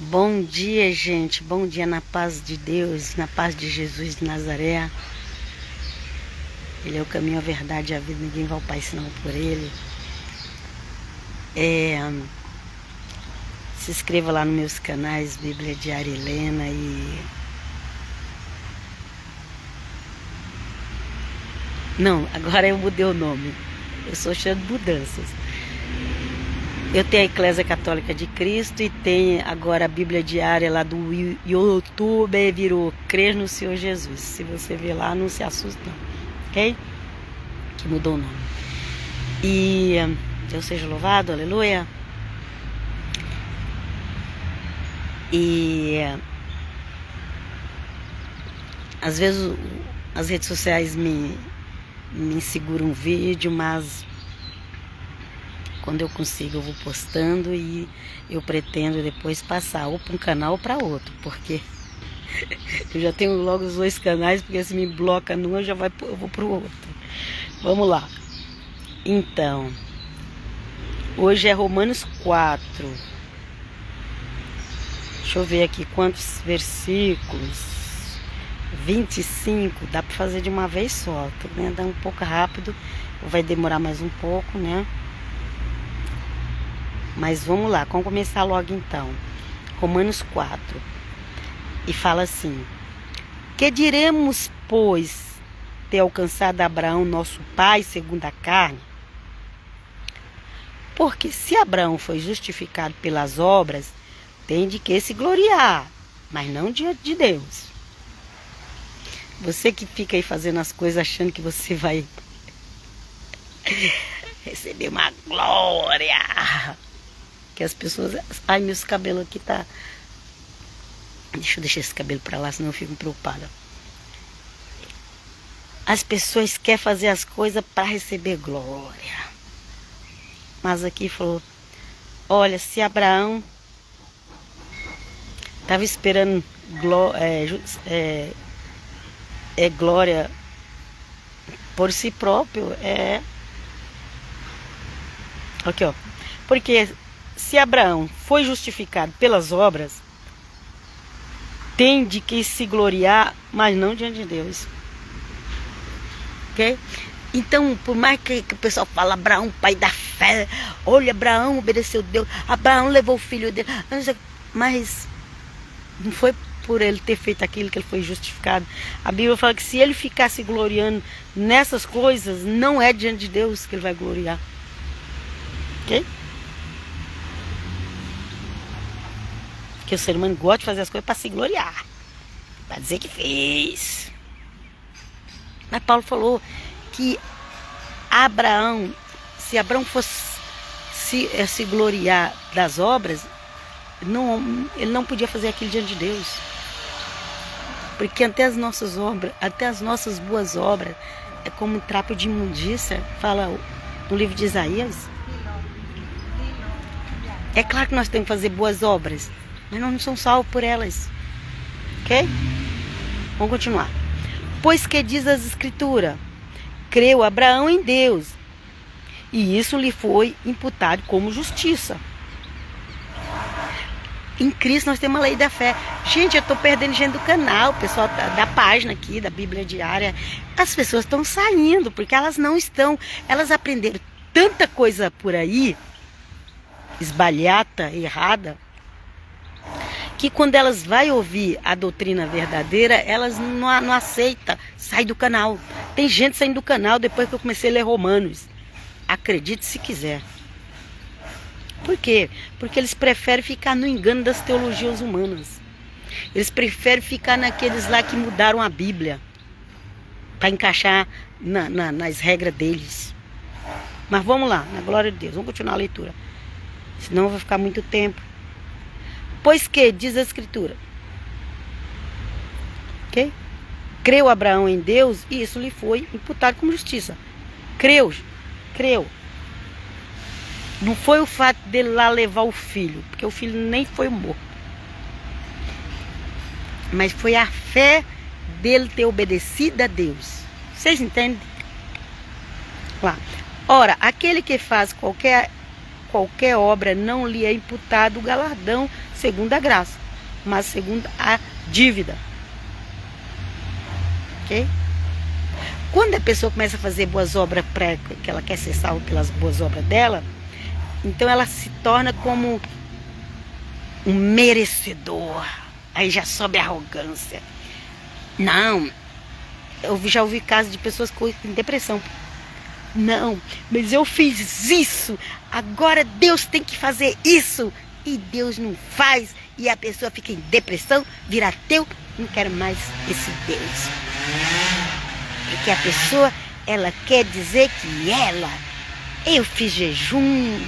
Bom dia, gente. Bom dia na paz de Deus, na paz de Jesus de Nazaré. Ele é o caminho, a verdade e a vida. Ninguém vai ao Pai senão por Ele. Se inscreva lá nos meus canais, Bíblia Diária Helena e... Não, agora eu mudei o nome. Eu sou cheia de mudanças. Eu tenho a Eclésia Católica de Cristo e tem agora a Bíblia Diária lá do YouTube, virou Crer no Senhor Jesus. Se você ver lá, não se assusta não, ok? Que mudou o nome. E Deus seja louvado, aleluia. E às vezes as redes sociais me seguram um vídeo, mas quando eu consigo eu vou postando e eu pretendo depois passar ou para um canal ou para outro, porque eu já tenho logo os dois canais, porque se me bloca num eu vou para o outro. Vamos lá. Então, hoje é Romanos 4. Deixa eu ver aqui quantos versículos. 25, dá para fazer de uma vez só, né? Dá um pouco rápido, vai demorar mais um pouco, né? Mas vamos lá, vamos começar logo então. Romanos 4. E fala assim: que diremos, pois, ter alcançado Abraão, nosso pai, segundo a carne? Porque se Abraão foi justificado pelas obras, tem de que se gloriar, mas não diante de Deus. Você que fica aí fazendo as coisas achando que você vai receber uma glória. Que as pessoas... Ai, meus cabelos aqui tá... Deixa eu deixar esse cabelo pra lá, senão eu fico preocupada. As pessoas querem fazer as coisas para receber glória. Mas aqui falou... Olha, se Abraão estava esperando glória por si próprio, aqui, ó. Porque se Abraão foi justificado pelas obras, tem de que se gloriar, mas não diante de Deus. Ok? Então, por mais que o pessoal fala, Abraão, pai da fé, olha, Abraão obedeceu Deus, Abraão levou o filho dele, mas não foi por ele ter feito aquilo que ele foi justificado. A Bíblia fala que se ele ficar se gloriando nessas coisas, não é diante de Deus que ele vai gloriar. Ok? Porque o ser humano gosta de fazer as coisas para se gloriar, para dizer que fez. Mas Paulo falou que Abraão, se Abraão fosse se gloriar das obras, ele não podia fazer aquilo diante de Deus. Porque até as nossas obras, até as nossas boas obras, é como um trapo de imundícia, fala no livro de Isaías. É claro que nós temos que fazer boas obras, mas nós não somos salvos por elas. Ok? Vamos continuar. Pois que diz as Escrituras, creu Abraão em Deus, e isso lhe foi imputado como justiça. Em Cristo nós temos a lei da fé. Gente, eu estou perdendo gente do canal, pessoal da página aqui, da Bíblia Diária. As pessoas estão saindo, porque elas não estão... Elas aprenderam tanta coisa por aí, esbalhata, errada, que quando elas vão ouvir a doutrina verdadeira, elas não aceitam, sai do canal. Tem gente saindo do canal depois que eu comecei a ler Romanos. Acredite se quiser. Por quê? Porque eles preferem ficar no engano das teologias humanas. Eles preferem ficar naqueles lá que mudaram a Bíblia para encaixar nas regras deles. Mas vamos lá, na glória de Deus. Vamos continuar a leitura. Senão vai ficar muito tempo. Pois que, diz a Escritura, ok? Creu Abraão em Deus e isso lhe foi imputado como justiça. Creu. Não foi o fato dele lá levar o filho, porque o filho nem foi morto. Mas foi a fé dele ter obedecido a Deus. Vocês entendem? Lá. Ora, aquele que faz qualquer qualquer obra não lhe é imputado o galardão segundo a graça, mas segundo a dívida. Ok? Quando a pessoa começa a fazer boas obras, que ela quer ser salva pelas boas obras dela, então ela se torna como um merecedor. Aí já sobe a arrogância. Não, eu já ouvi casos de pessoas com depressão. Não, mas eu fiz isso, agora Deus tem que fazer isso. E Deus não faz, e a pessoa fica em depressão, vira ateu, não quero mais esse Deus. Porque a pessoa, ela quer dizer que eu fiz jejum,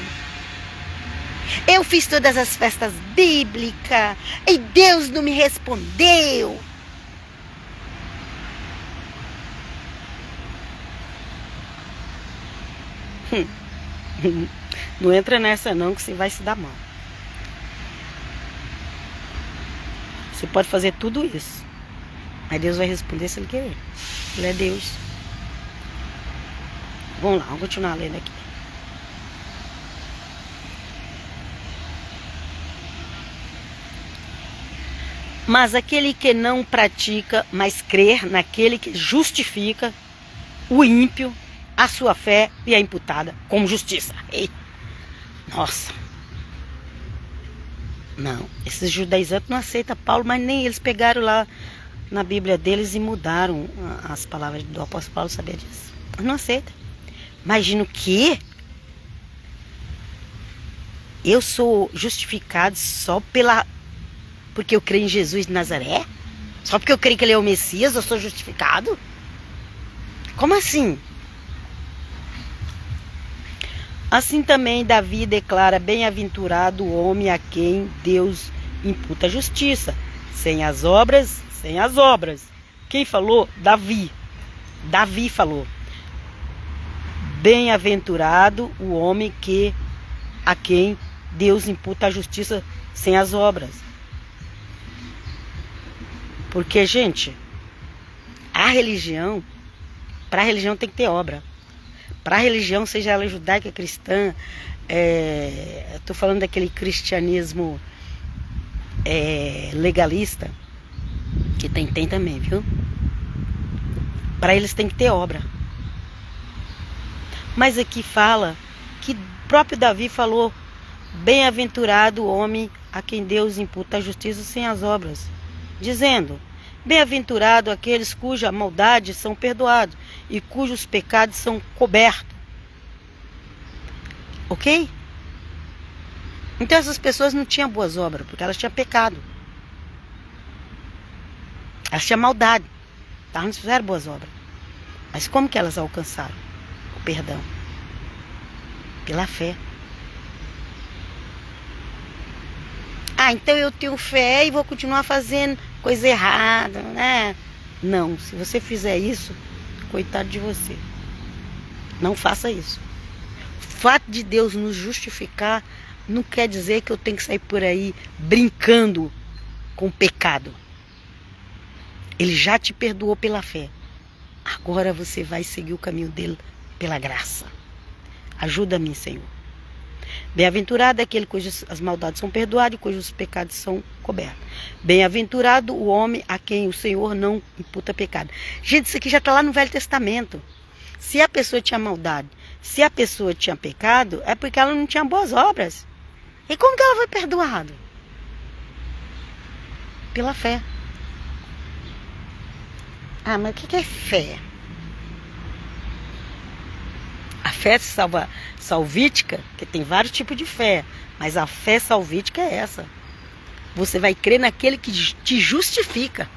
eu fiz todas as festas bíblicas, e Deus não me respondeu. Não entra nessa não, que você vai se dar mal. Você pode fazer tudo isso, mas Deus vai responder se Ele querer. Ele é Deus. Vamos lá, vamos continuar lendo aqui. Mas aquele que não pratica, mas crer naquele que justifica o ímpio, a sua fé e é imputada como justiça. Ei. Nossa. Não, esses judaizantes não aceitam Paulo, mas nem eles pegaram lá na Bíblia deles e mudaram as palavras do apóstolo Paulo, sabia disso? Eles não aceitam. Imagina o quê? Eu sou justificado só porque eu creio em Jesus de Nazaré? Só porque eu creio que Ele é o Messias, eu sou justificado? Como assim? Assim também Davi declara: bem-aventurado o homem a quem Deus imputa justiça, sem as obras. Quem falou? Davi. Davi falou: bem-aventurado o homem a quem Deus imputa a justiça sem as obras. Porque, gente, para a religião tem que ter obra. Para a religião, seja ela judaica, cristã, estou falando daquele cristianismo legalista, que tem também, viu? Para eles tem que ter obra. Mas aqui fala que próprio Davi falou: bem-aventurado o homem a quem Deus imputa a justiça sem as obras, dizendo: bem-aventurado aqueles cuja maldade são perdoados e cujos pecados são cobertos. Ok? Então essas pessoas não tinham boas obras, porque elas tinham pecado. Elas tinham maldade. Elas não fizeram boas obras. Mas como que elas alcançaram o perdão? Pela fé. Ah, então eu tenho fé e vou continuar fazendo coisa errada, né? Não, se você fizer isso, coitado de você. Não faça isso. O fato de Deus nos justificar não quer dizer que eu tenho que sair por aí brincando com o pecado. Ele já te perdoou pela fé. Agora você vai seguir o caminho dele pela graça. Ajuda-me, Senhor. Bem-aventurado é aquele cujas as maldades são perdoadas e cujos pecados são cobertos. Bem-aventurado o homem a quem o Senhor não imputa pecado. Gente, isso aqui já está lá no Velho Testamento. Se a pessoa tinha maldade, se a pessoa tinha pecado, é porque ela não tinha boas obras. E como que ela foi perdoada? Pela fé. Ah, mas o que é fé? A fé salvítica, que tem vários tipos de fé, mas a fé salvítica é essa. Você vai crer naquele que te justifica,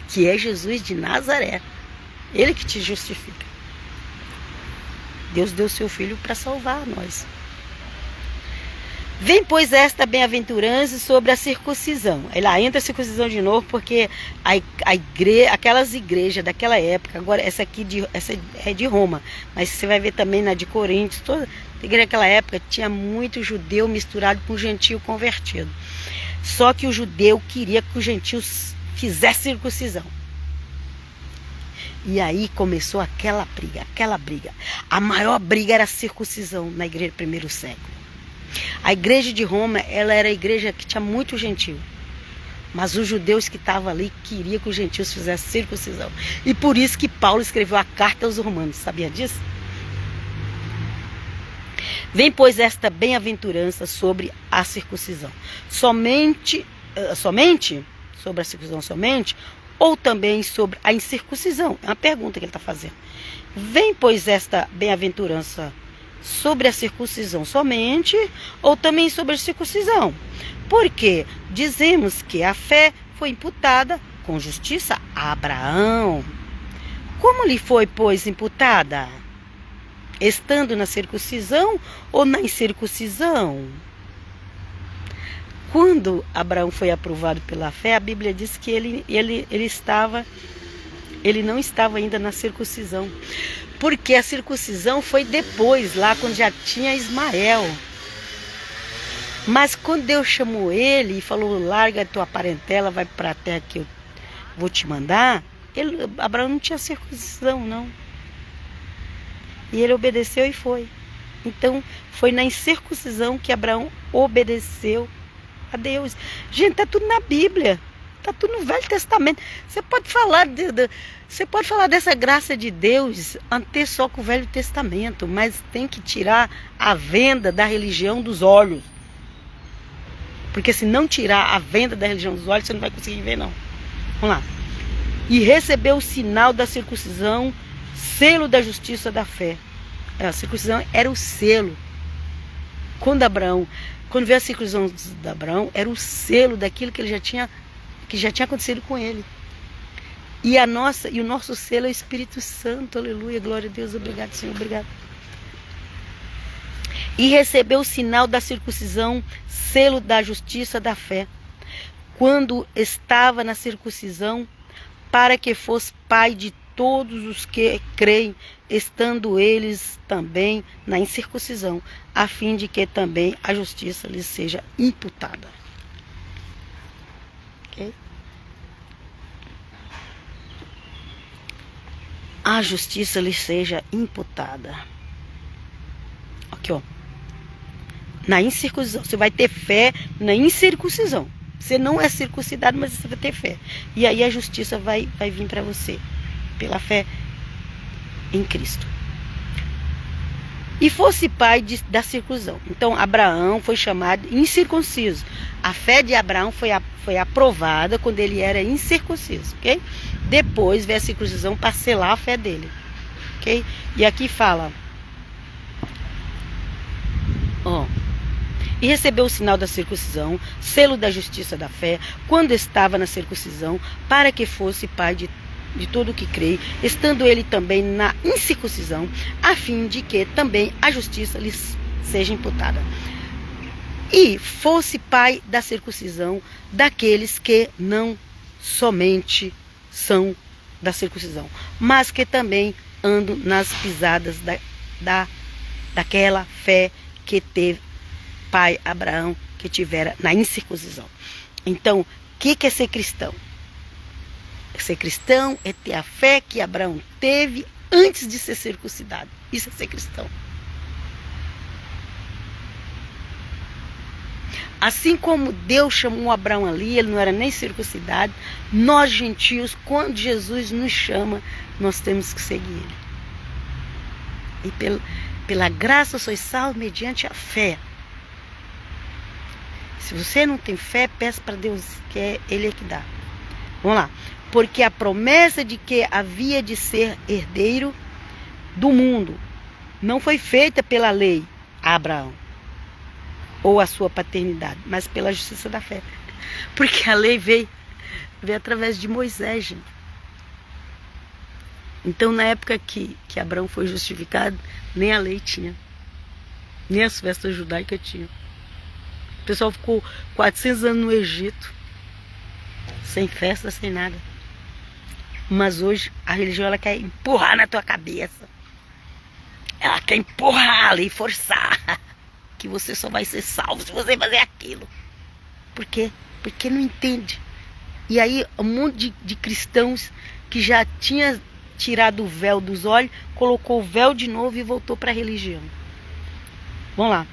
que é Jesus de Nazaré. Ele que te justifica. Deus deu seu Filho para salvar nós. Vem, pois, esta bem-aventurança sobre a circuncisão. Aí lá entra a circuncisão de novo, porque aquelas igrejas daquela época, agora essa é de Roma, mas você vai ver também na de Coríntios, toda a igreja daquela época tinha muito judeu misturado com gentio convertido. Só que o judeu queria que os gentios fizessem circuncisão. E aí começou aquela briga. A maior briga era a circuncisão na igreja do primeiro século. A igreja de Roma, ela era a igreja que tinha muito gentio. Mas os judeus que estavam ali queriam que os gentios fizessem circuncisão. E por isso que Paulo escreveu a carta aos romanos. Sabia disso? Vem, pois, esta bem-aventurança sobre a circuncisão. Somente sobre a circuncisão somente, ou também sobre a incircuncisão? É uma pergunta que ele está fazendo. Vem, pois, esta bem-aventurança sobre a circuncisão somente, ou também sobre a circuncisão? Porque dizemos que a fé foi imputada com justiça a Abraão. Como lhe foi, pois, imputada? Estando na circuncisão ou na incircuncisão? Quando Abraão foi aprovado pela fé, a Bíblia diz que ele não estava ainda na circuncisão. Porque a circuncisão foi depois, lá quando já tinha Ismael. Mas quando Deus chamou ele e falou, larga a tua parentela, vai para a terra que eu vou te mandar, Abraão não tinha circuncisão, não. E ele obedeceu e foi. Então, foi na incircuncisão que Abraão obedeceu a Deus. Gente, está tudo na Bíblia. Está tudo no Velho Testamento. Você pode falar dessa graça de Deus até só com o Velho Testamento, mas tem que tirar a venda da religião dos olhos. Porque se não tirar a venda da religião dos olhos, você não vai conseguir ver, não. Vamos lá. E recebeu o sinal da circuncisão, selo da justiça da fé. A circuncisão era o selo. Quando veio a circuncisão de Abraão, era o selo daquilo que já tinha acontecido com ele. E o nosso selo é o Espírito Santo. Aleluia, glória a Deus. Obrigado, Senhor, obrigado. E recebeu o sinal da circuncisão, selo da justiça da fé, quando estava na circuncisão, para que fosse pai de todos os que creem, estando eles também na incircuncisão, a fim de que também a justiça lhes seja imputada. Ok? A justiça lhes seja imputada. Aqui, ó. Na incircuncisão. Você vai ter fé na incircuncisão. Você não é circuncidado, mas você vai ter fé. E aí a justiça vai vir para você. Pela fé em Cristo. E fosse pai da circuncisão. Então Abraão foi chamado incircunciso. A fé de Abraão foi aprovada quando ele era incircunciso. Ok? Depois veio a circuncisão para selar a fé dele. Ok? E aqui fala. Ó. E recebeu o sinal da circuncisão, selo da justiça da fé, quando estava na circuncisão, para que fosse pai de todo o que crê, estando ele também na incircuncisão, a fim de que também a justiça lhe seja imputada. E fosse pai da circuncisão daqueles que não somente são da circuncisão, mas que também andam nas pisadas daquela fé que teve pai Abraão, que tivera na incircuncisão. Então, o que é ser cristão? Ser cristão é ter a fé que Abraão teve antes de ser circuncidado. Isso é ser cristão. Assim como Deus chamou Abraão ali, ele não era nem circuncidado, nós gentios, quando Jesus nos chama, nós temos que seguir ele. E pela graça sois salvos mediante a fé. Se você não tem fé, peça para Deus, que Ele é que dá. Vamos lá. Porque a promessa de que havia de ser herdeiro do mundo não foi feita pela lei a Abraão ou a sua paternidade, mas pela justiça da fé. Porque a lei veio através de Moisés, gente. Então, na época que Abraão foi justificado, nem a lei tinha, nem as festas judaicas tinham. O pessoal ficou 400 anos no Egito, sem festa, sem nada. Mas hoje a religião ela quer empurrar na tua cabeça. Ela quer empurrar ali, forçar. Que você só vai ser salvo se você fazer aquilo. Por quê? Porque não entende. E aí um monte de cristãos que já tinha tirado o véu dos olhos, colocou o véu de novo e voltou para a religião. Vamos lá.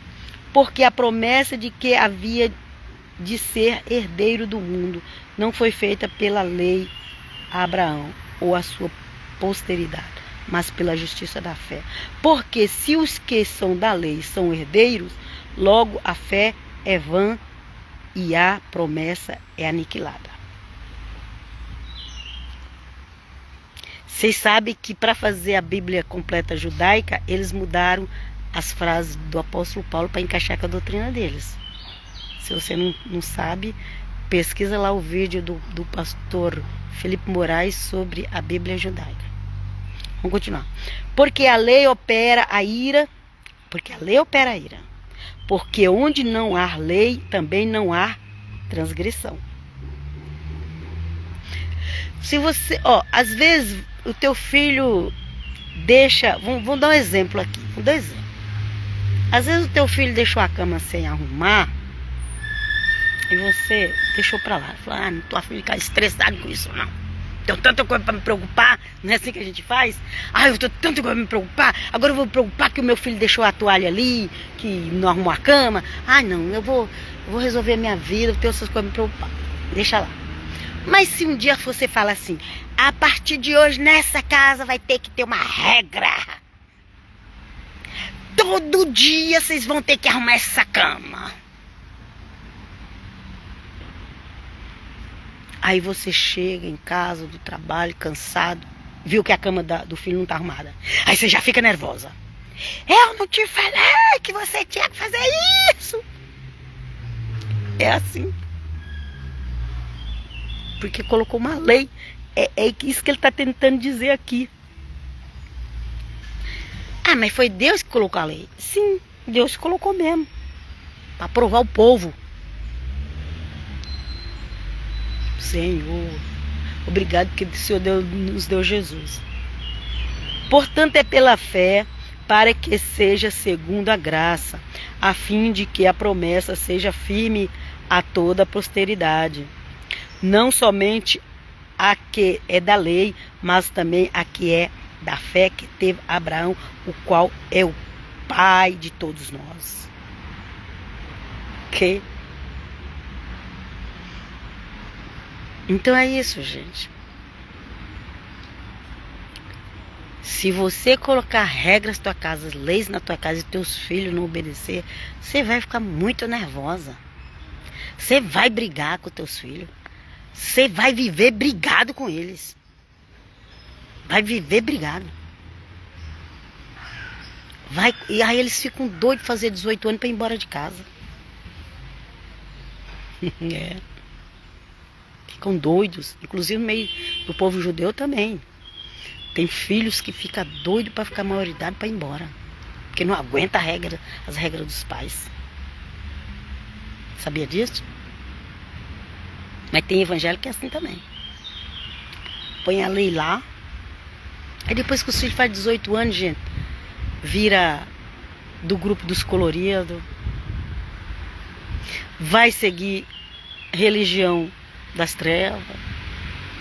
porque a promessa de que havia de ser herdeiro do mundo não foi feita pela lei a Abraão ou a sua posteridade, mas pela justiça da fé. Porque se os que são da lei são herdeiros, logo a fé é vã e a promessa é aniquilada. Vocês sabem que para fazer a Bíblia completa judaica, eles mudaram as frases do apóstolo Paulo para encaixar com a doutrina deles. Se você não sabe, pesquisa lá o vídeo do pastor Felipe Moraes sobre a Bíblia judaica. Vamos continuar. Porque a lei opera a ira. Porque onde não há lei, também não há transgressão. Se você, às vezes o teu filho deixa, vamos dar um exemplo aqui. Às vezes o teu filho deixou a cama sem arrumar e você deixou pra lá. Falou, não tô a fim de ficar estressado com isso, não. Tenho tanta coisa pra me preocupar. Não é assim que a gente faz? Eu tô tanta coisa pra me preocupar. Agora eu vou me preocupar que o meu filho deixou a toalha ali, que não arrumou a cama. Não, eu vou resolver a minha vida, eu tenho essas coisas pra me preocupar. Deixa lá. Mas se um dia você fala assim, a partir de hoje nessa casa vai ter que ter uma regra. Todo dia vocês vão ter que arrumar essa cama. Aí você chega em casa do trabalho, cansado, viu que a cama do filho não tá arrumada. Aí você já fica nervosa. Eu não te falei que você tinha que fazer isso. É assim. Porque colocou uma lei. É isso que ele está tentando dizer aqui. Mas foi Deus que colocou a lei. Sim, Deus colocou mesmo. Para provar o povo. Senhor, obrigado que o Senhor nos deu Jesus. Portanto, é pela fé, para que seja segundo a graça, a fim de que a promessa seja firme a toda a posteridade. Não somente a que é da lei, mas também a que é da fé que teve Abraão, o qual é o pai de todos nós. Ok? Então é isso, gente. Se você colocar regras na tua casa, leis na tua casa e teus filhos não obedecer, você vai ficar muito nervosa. Você vai brigar com teus filhos. Você vai viver brigado com eles. Vai viver brigado. E aí eles ficam doidos de fazer 18 anos para ir embora de casa. Ficam doidos. Inclusive no meio do povo judeu também. Tem filhos que ficam doidos para ficar maioridade para ir embora. Porque não aguenta as regras dos pais. Sabia disso? Mas tem evangélico que é assim também. Põe a lei lá. Aí depois que os filhos fazem 18 anos, gente, vira do grupo dos coloridos. Vai seguir religião das trevas.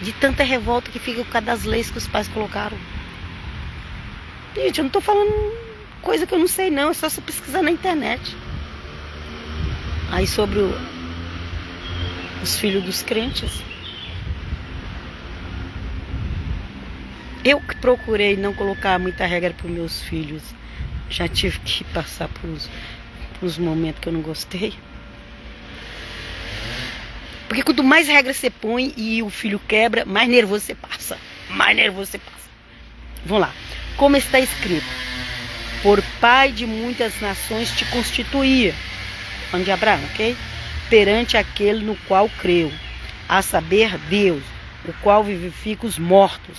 De tanta revolta que fica por causa das leis que os pais colocaram. Gente, eu não tô falando coisa que eu não sei não. É só você pesquisar na internet. Aí sobre os filhos dos crentes. Eu que procurei não colocar muita regra para os meus filhos. Já tive que passar por uns momentos que eu não gostei. Porque quanto mais regras você põe e o filho quebra, mais nervoso você passa. Vamos lá. Como está escrito: por pai de muitas nações te constituía. Falando de Abraão, ok? Perante aquele no qual creu, a saber, Deus, o qual vivifica os mortos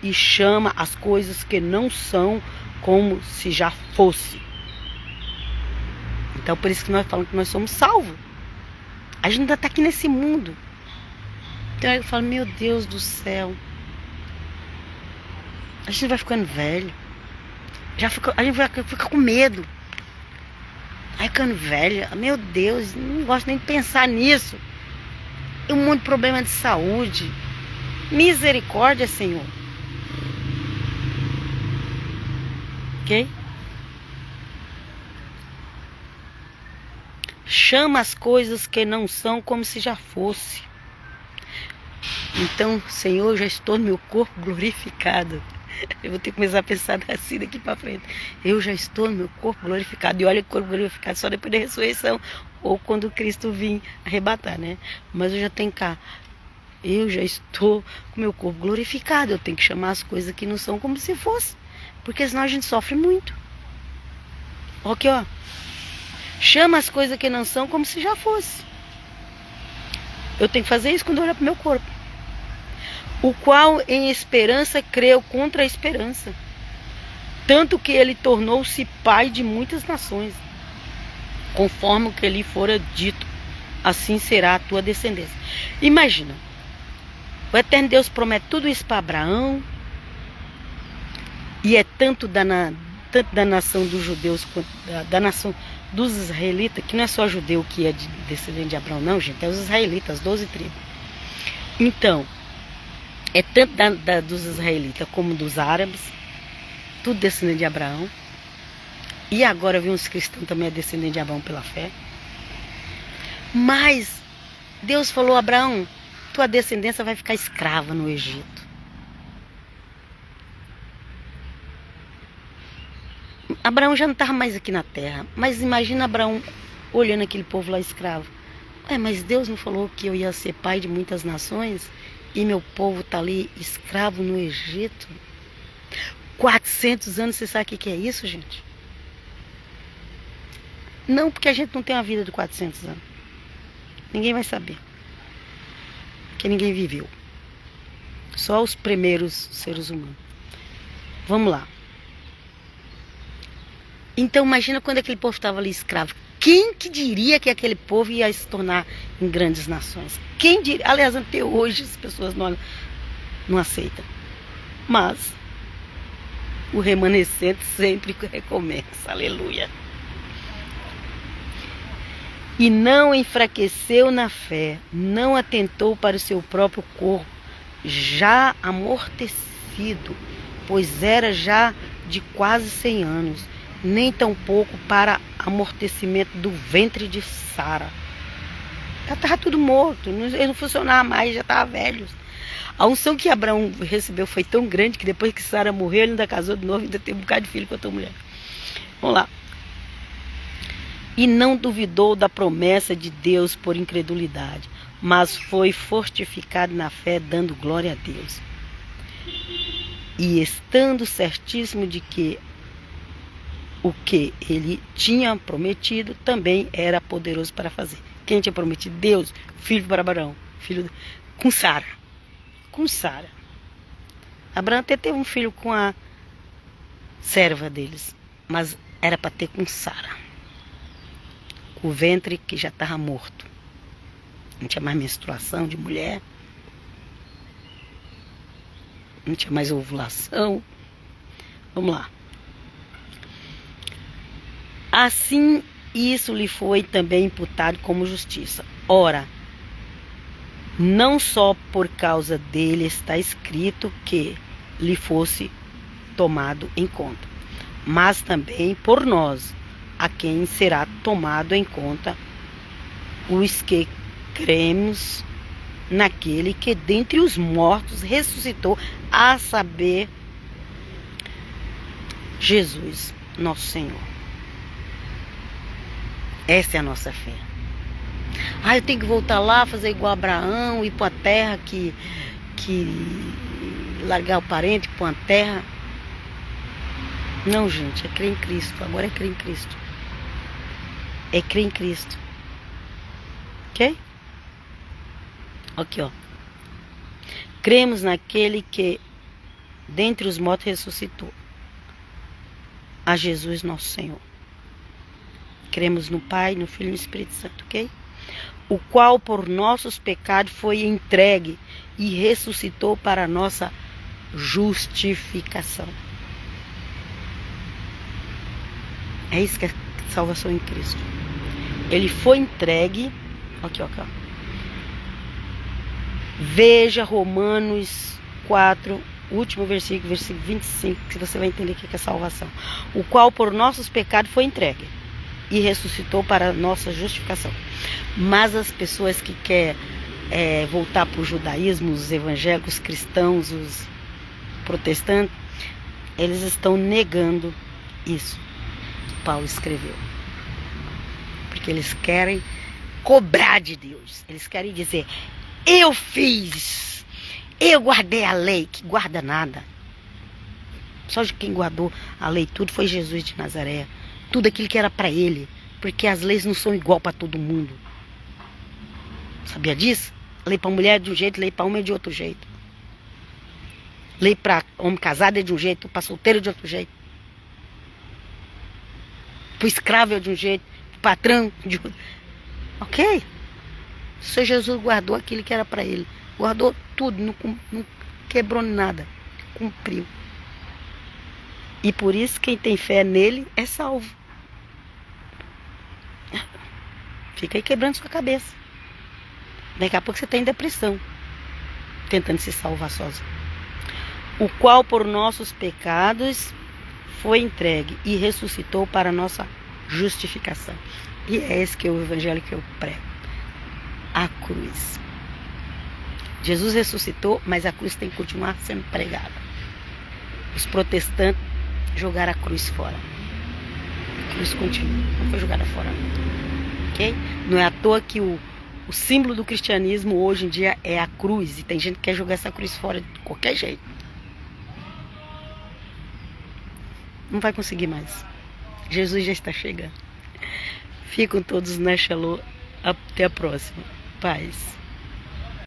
e chama as coisas que não são como se já fosse. Então por isso que nós falamos que nós somos salvos. A gente ainda está aqui nesse mundo. Então eu falo, meu Deus do céu. A gente vai ficando velho. A gente vai ficar com medo. Aí ficando velha, meu Deus, não gosto nem de pensar nisso. E um monte de problema de saúde. Misericórdia, Senhor. Ok? chama as coisas que não são como se já fosse. Então, Senhor, já estou no meu corpo glorificado. Eu vou ter que começar a pensar assim daqui para frente. Eu já estou no meu corpo glorificado. E olha que corpo glorificado só depois da ressurreição. Ou quando Cristo vir arrebatar, né? Mas eu já tenho cá. Eu já estou com meu corpo glorificado. Eu tenho que chamar as coisas que não são como se fosse. Porque senão a gente sofre muito. Aqui, ó. Chama as coisas que não são como se já fosse. Eu tenho que fazer isso quando eu olhar para o meu corpo. O qual em esperança creu contra a esperança. Tanto que ele tornou-se pai de muitas nações. Conforme o que lhe fora dito, assim será a tua descendência. Imagina. O eterno Deus promete tudo isso para Abraão. E é tanto da nação dos judeus quanto da nação dos israelitas, que não é só judeu que é descendente de Abraão, não, gente. É os israelitas, 12 tribos. Então, é tanto dos israelitas como dos árabes, tudo descendente de Abraão. E agora vem uns cristãos também é descendente de Abraão pela fé. Mas Deus falou: Abraão, tua descendência vai ficar escrava no Egito. Abraão já não estava mais aqui na terra. Mas imagina Abraão olhando aquele povo lá escravo. Mas Deus não falou que eu ia ser pai de muitas nações? E meu povo está ali escravo no Egito? 400 anos, você sabe o que é isso, gente? Não, porque a gente não tem uma vida de 400 anos. Ninguém vai saber. Porque ninguém viveu. Só os primeiros seres humanos. Vamos lá. Então imagina quando aquele povo estava ali escravo. Quem que diria que aquele povo ia se tornar em grandes nações? Quem diria? Aliás, até hoje as pessoas não aceitam. Mas o remanescente sempre recomeça. Aleluia. E não enfraqueceu na fé, não atentou para o seu próprio corpo, já amortecido, pois era já de quase 100 anos, nem tampouco para amortecimento do ventre de Sara. Já estava tudo morto, ele não funcionava mais, já estava velho. A unção que Abraão recebeu foi tão grande que depois que Sara morreu, ele ainda casou de novo, ainda teve um bocado de filho com outra mulher. Vamos lá. E não duvidou da promessa de Deus por incredulidade, mas foi fortificado na fé, dando glória a Deus. E estando certíssimo de que o que ele tinha prometido também era poderoso para fazer. Quem tinha prometido? Deus, filho para Abraão, com Sara. Com Sara. Abraão até teve um filho com a serva deles, mas era para ter com Sara. O ventre que já estava morto. Não tinha mais menstruação de mulher. Não tinha mais ovulação. Vamos lá. Assim, isso lhe foi também imputado como justiça. Ora, não só por causa dele está escrito que lhe fosse tomado em conta, mas também por nós, a quem será tomado em conta os que cremos naquele que dentre os mortos ressuscitou, a saber, Jesus, nosso Senhor. Essa é a nossa fé. Eu tenho que voltar lá, fazer igual a Abraão, ir para uma terra que largar o parente, para uma terra. Não, gente, é crer em Cristo. Agora é crer em Cristo. É crer em Cristo. Ok? Aqui, ó. Cremos naquele que dentre os mortos ressuscitou, a Jesus nosso Senhor. Cremos no Pai, no Filho e no Espírito Santo, ok? O qual por nossos pecados foi entregue e ressuscitou para a nossa justificação. É isso que é salvação em Cristo. Ele foi entregue. Aqui, ó. Veja Romanos 4, último versículo 25, que você vai entender o que é salvação. O qual por nossos pecados foi entregue e ressuscitou para a nossa justificação. Mas as pessoas que querem voltar para o judaísmo, os evangélicos, cristãos, os protestantes, eles estão negando isso que Paulo escreveu. Porque eles querem cobrar de Deus. Eles querem dizer, eu fiz, eu guardei a lei. Que guarda nada. Só de quem guardou a lei tudo foi Jesus de Nazaré. Tudo aquilo que era para ele. Porque as leis não são igual para todo mundo. Sabia disso? Lei para mulher é de um jeito, lei para homem é de outro jeito. Lei para homem casado é de um jeito, para solteiro é de outro jeito. Para o escravo é de um jeito, para o patrão de outro. Ok? O Senhor Jesus guardou aquilo que era para ele. Guardou tudo, não quebrou nada. Cumpriu. E por isso quem tem fé nele é salvo. Fica aí quebrando sua cabeça. Daqui a pouco você está em depressão, tentando se salvar sozinho. O qual por nossos pecados foi entregue e ressuscitou para a nossa justificação. E é esse que é o evangelho que eu prego. A cruz. Jesus ressuscitou, mas a cruz tem que continuar sendo pregada. Os protestantes jogaram a cruz fora. A cruz continua, não foi jogada fora. Ok? Não é à toa que o símbolo do cristianismo hoje em dia é a cruz. E tem gente que quer jogar essa cruz fora de qualquer jeito. Não vai conseguir mais. Jesus já está chegando. Ficam todos na Shalom. Até a próxima. Paz.